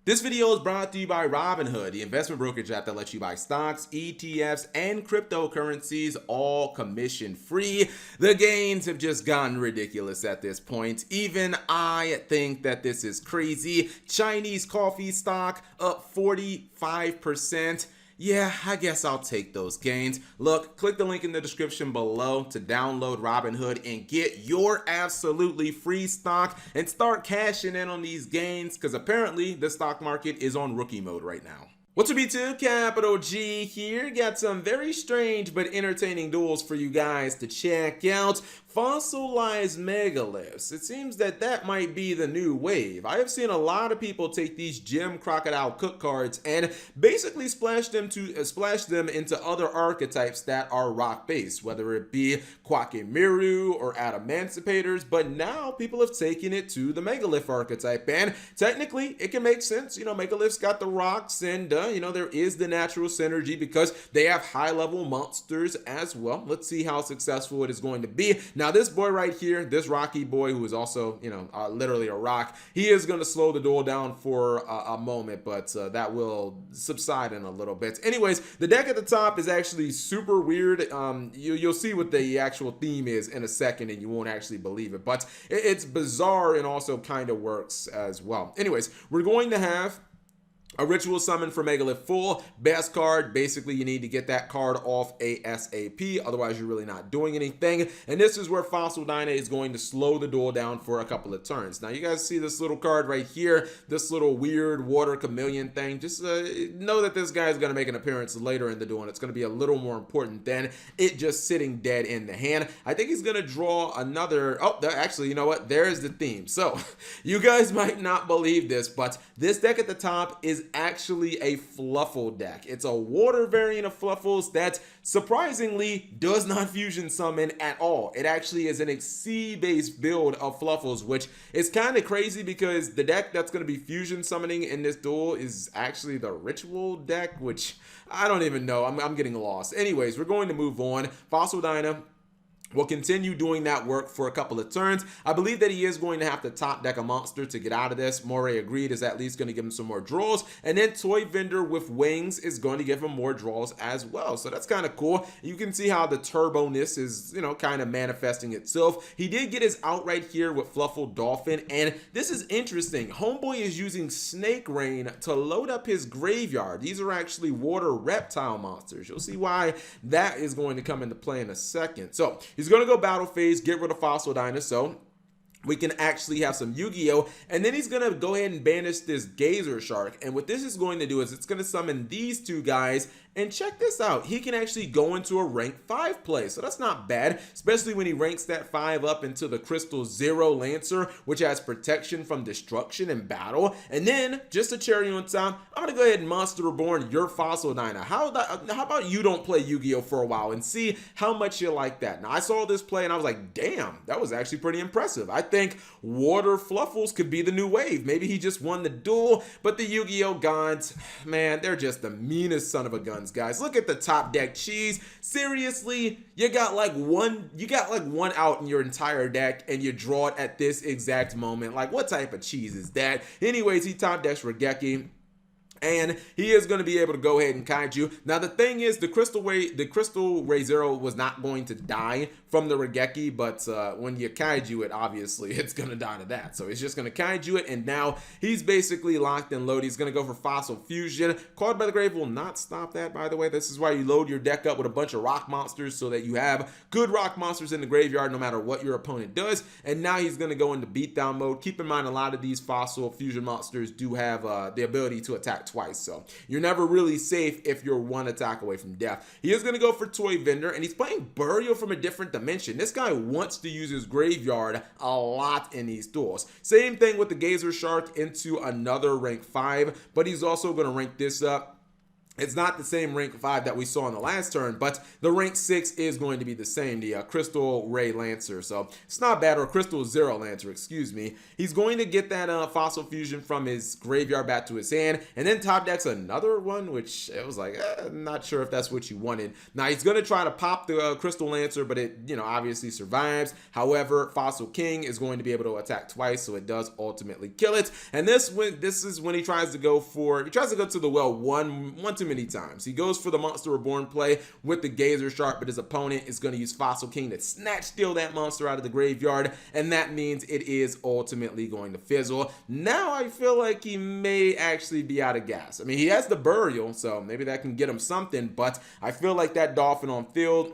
This video is brought to you by Robinhood, the investment brokerage app that lets you buy stocks, ETFs, and cryptocurrencies, all commission free. The gains have just gotten ridiculous at this point. Even I think that this is crazy. Chinese coffee stock up 45%. Yeah, I guess I'll take those gains. Look, click the link in the description below to download Robinhood and get your absolutely free stock and start cashing in on these gains because apparently the stock market is on rookie mode right now. What's up, YouTube? Capital G here. Got some very strange but entertaining duels for you guys to check out. Fossilized megaliths. It seems that might be the new wave. I have seen a lot of people take these gem crocodile cook cards and basically splash them into other archetypes that are rock based, whether it be Quackimiru or Adamanticators. But now people have taken it to the megalith archetype, and technically it can make sense. You know, megaliths got the rocks, and there is the natural synergy because they have high level monsters as well. Let's see how successful it is going to be. Now, this boy right here, this rocky boy who is also, literally a rock, he is going to slow the duel down for a moment, but that will subside in a little bit. Anyways, the deck at the top is actually super weird. You'll see what the actual theme is in a second, and you won't actually believe it, but it's bizarre and also kind of works as well. Anyways, we're going to have a ritual summon for Megalith full. Best card, basically you need to get that card off ASAP, otherwise you're really not doing anything. And this is where Fossil Dyna is going to slow the duel down for a couple of turns. Now you guys see this little card right here, this little weird water chameleon thing. Just know that this guy is going to make an appearance later in the duel, and it's going to be a little more important than it just sitting dead in the hand. I think he's going to draw another, actually, you know what, there's the theme. So you guys might not believe this, but this deck at the top is actually a Fluffal deck. It's a water variant of Fluffals that surprisingly does not fusion summon at all. It actually is an Exceed based build of Fluffals, which is kind of crazy because the deck that's going to be fusion summoning in this duel is actually the ritual deck, which I don't even know. I'm getting lost. Anyways, we're going to move on. Fossil Dyna will continue doing that work for a couple of turns. I believe that he is going to have to top deck a monster to get out of this. Moray Agreed is at least going to give him some more draws. And then Toy Vendor with Wings is going to give him more draws as well. So that's kind of cool. You can see how the turbo-ness is, kind of manifesting itself. He did get his out right here with Fluffal Dolphin. And this is interesting. Homeboy is using Snake Rain to load up his graveyard. These are actually water reptile monsters. You'll see why that is going to come into play in a second. So he's going to go battle phase, get rid of Fossil Dyna, so we can actually have some Yu-Gi-Oh! And then he's going to go ahead and banish this Gazer Shark. And what this is going to do is it's going to summon these two guys. And check this out. He can actually go into a rank 5 play. So that's not bad, especially when he ranks that 5 up into the Crystal Zero Lancer, which has protection from destruction in battle. And then, just a cherry on top, I'm going to go ahead and Monster Reborn your Fossil Dyna. How about you don't play Yu-Gi-Oh! For a while and see how much you like that. Now, I saw this play and I was like, damn, that was actually pretty impressive. I think Water Fluffals could be the new wave. Maybe he just won the duel, but the Yu-Gi-Oh! Gods, man, they're just the meanest son of a guns, guys. Look at the top deck cheese. Seriously, you got like one out in your entire deck and you draw it at this exact moment. Like, what type of cheese is that? Anyways, he top decks Regeki, and he is going to be able to go ahead and kaiju. Now the thing is, the Crystal Ray Zero was not going to die from the Regeki, but when you kaiju it, obviously it's going to die to that. So he's just going to kaiju it, and now he's basically locked and loaded. He's going to go for Fossil Fusion. Called by the Grave will not stop that, by the way. This is why you load your deck up with a bunch of rock monsters so that you have good rock monsters in the graveyard no matter what your opponent does. And now he's going to go into beatdown mode. Keep in mind, a lot of these Fossil Fusion monsters do have the ability to attack twice, so you're never really safe if you're one attack away from death. He is going to go for Toy Vendor, and he's playing Burial from a different dimension. This guy wants to use his graveyard a lot in these duels. Same thing with the Gazer Shark into another rank 5, but he's also going to rank this up It's not the same rank 5 that we saw in the last turn, but the rank 6 is going to be the same, the Crystal Ray Lancer. So it's not bad, or Crystal Zero Lancer, excuse me. He's going to get that Fossil Fusion from his graveyard back to his hand, and then top decks another one, which it was like, not sure if that's what you wanted. Now he's going to try to pop the Crystal Lancer, but it, obviously survives. However, Fossil King is going to be able to attack twice, so it does ultimately kill it. And this is when he tries to go to the well one too many times. He goes for the Monster Reborn play with the Gazer Shark, but his opponent is going to use Fossil King to steal that monster out of the graveyard, and that means it is ultimately going to fizzle. Now I feel like he may actually be out of gas. I mean, he has the Burial, so maybe that can get him something, but I feel like that Dolphin on field,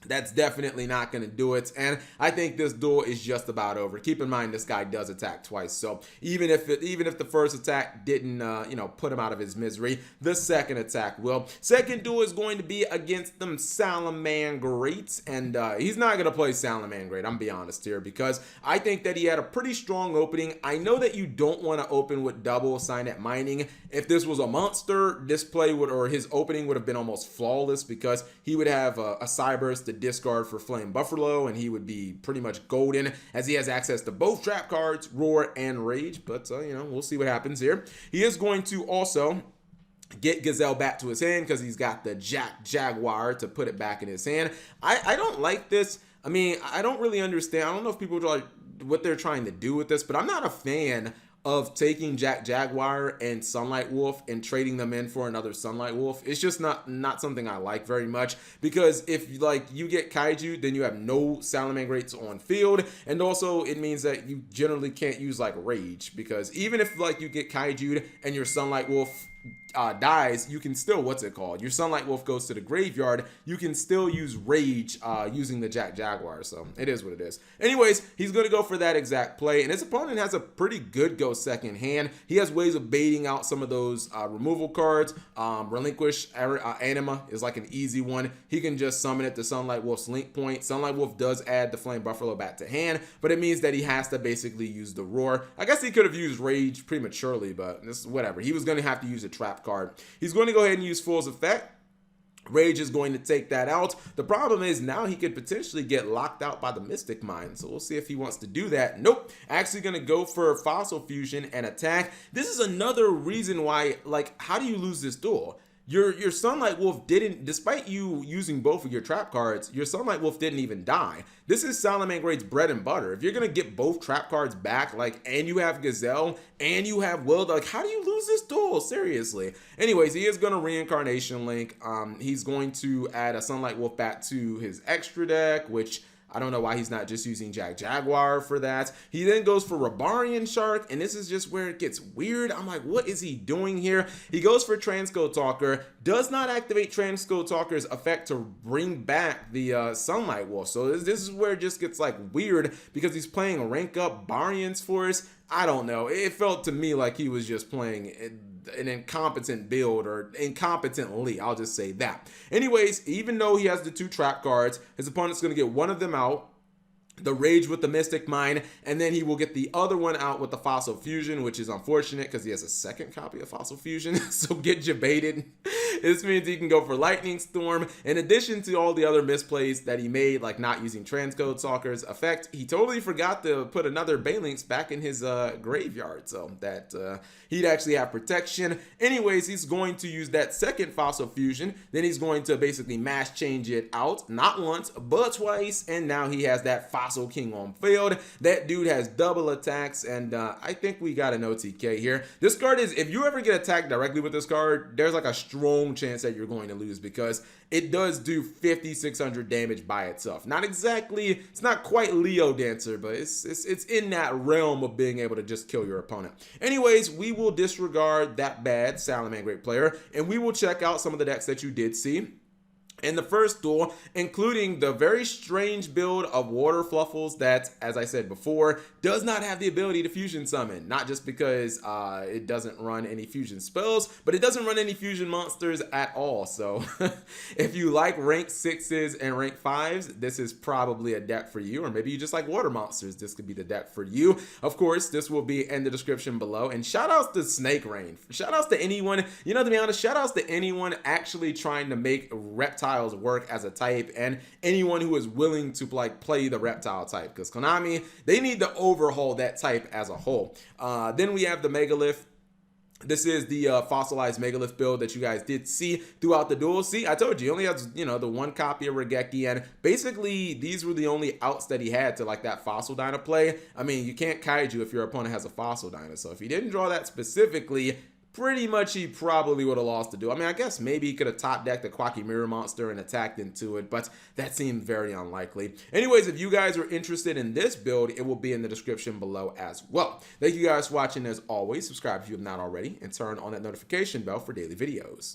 that's definitely not going to do it, and I think this duel is just about over. Keep in mind, this guy does attack twice, so even if the first attack didn't put him out of his misery, the second attack will. Second duel is going to be against them Salamangreats, and he's not going to play Salamangreat, I'm be honest here, because I think that he had a pretty strong opening. I know that you don't want to open with double Signet Mining. If this was a monster, this play his opening would have been almost flawless, because he would have a Cyberse to discard for Flame Buffalo, and he would be pretty much golden, as he has access to both trap cards, Roar and Rage. But we'll see what happens here. He is going to also get Gazelle back to his hand, because he's got the Jaguar to put it back in his hand. I don't like this. I mean, I don't really understand. I don't know if people are like what they're trying to do with this, but I'm not a fan of taking Jaguar and Sunlight Wolf and trading them in for another Sunlight Wolf. It's just not something I like very much, because if you get Kaiju, then you have no Salamangreats on field, and also it means that you generally can't use like Rage, because even if you get Kaiju and your Sunlight Wolf dies, you can still, your Sunlight Wolf goes to the graveyard, you can still use Rage using the Jaguar, so it is what it is. Anyways, he's going to go for that exact play, and his opponent has a pretty good go second hand. He has ways of baiting out some of those removal cards. Relinquish Anima is like an easy one. He can just summon it to Sunlight Wolf's link point. Sunlight Wolf does add the Flame Buffalo back to hand, but it means that he has to basically use the Roar. I guess he could have used Rage prematurely, but this is whatever. He was going to have to use a trap card. He's going to go ahead and use Fool's Effect. Rage is going to take that out. The problem is now he could potentially get locked out by the Mystic Mine, so we'll see if he wants to do that. Nope, actually going to go for Fossil Fusion and attack. This is another reason why, how do you lose this duel? Your Sunlight Wolf didn't, despite you using both of your trap cards, your Sunlight Wolf didn't even die. This is Salamangreat's bread and butter. If you're going to get both trap cards back, and you have Gazelle, and you have Will, how do you lose this duel? Seriously. Anyways, he is going to Reincarnation Link. He's going to add a Sunlight Wolf back to his extra deck, which I don't know why he's not just using Jaguar for that. He then goes for Rabarian Shark, and this is just where it gets weird. I'm like, what is he doing here? He goes for Transcode Talker, does not activate Transcode Talker's effect to bring back the Sunlight Wolf. So this is where it just gets weird, because he's playing rank up Barian's Force. I don't know. It felt to me like he was just playing an incompetent build, or incompetently, I'll just say that. Anyways, even though he has the two trap cards, his opponent's going to get one of them out, the Rage with the Mystic Mine, and then he will get the other one out with the Fossil Fusion, which is unfortunate because he has a second copy of Fossil Fusion, so get jebaited. This means he can go for Lightning Storm. In addition to all the other misplays that he made, like not using Transcode Talker's effect, he totally forgot to put another Balinx back in his graveyard, so that he'd actually have protection. Anyways, he's going to use that second Fossil Fusion, then he's going to basically mass change it out, not once, but twice, and now he has that Fossil King on field. That dude has double attacks, and I think we got an OTK here. This card is, if you ever get attacked directly with this card, there's a strong chance that you're going to lose, because it does do 5,600 damage by itself. Not exactly, it's not quite Leo Dancer, but it's in that realm of being able to just kill your opponent. Anyways, we will disregard that bad Salamangreat player, and we will check out some of the decks that you did see. in the first duel, including the very strange build of Water Fluffals that, as I said before, does not have the ability to fusion summon. Not just because it doesn't run any fusion spells, but it doesn't run any fusion monsters at all. So if you like rank 6s and rank 5s, this is probably a deck for you. Or maybe you just like water monsters, this could be the deck for you. Of course, this will be in the description below. And shout outs to Snake Rain. Shout outs to anyone, you know, to be honest, shout outs to anyone actually trying to make reptiles work as a type, and anyone who is willing to like play the reptile type, because Konami, they need to overhaul that type as a whole. Then we have the Megalith. This is the fossilized Megalith build that you guys did see throughout the duel. See, I told you, he only has, you know, the one copy of Regeki, and basically these were the only outs that he had to like that fossil Dyna play. I mean, you can't kaiju if your opponent has a fossil Dyna, so if he didn't draw that specifically, pretty much he probably would have lost the duel. I mean, I guess maybe he could have top decked the Quacky Mirror Monster and attacked into it, but that seemed very unlikely. Anyways, if you guys are interested in this build, it will be in the description below as well. Thank you guys for watching as always. Subscribe if you have not already, and turn on that notification bell for daily videos.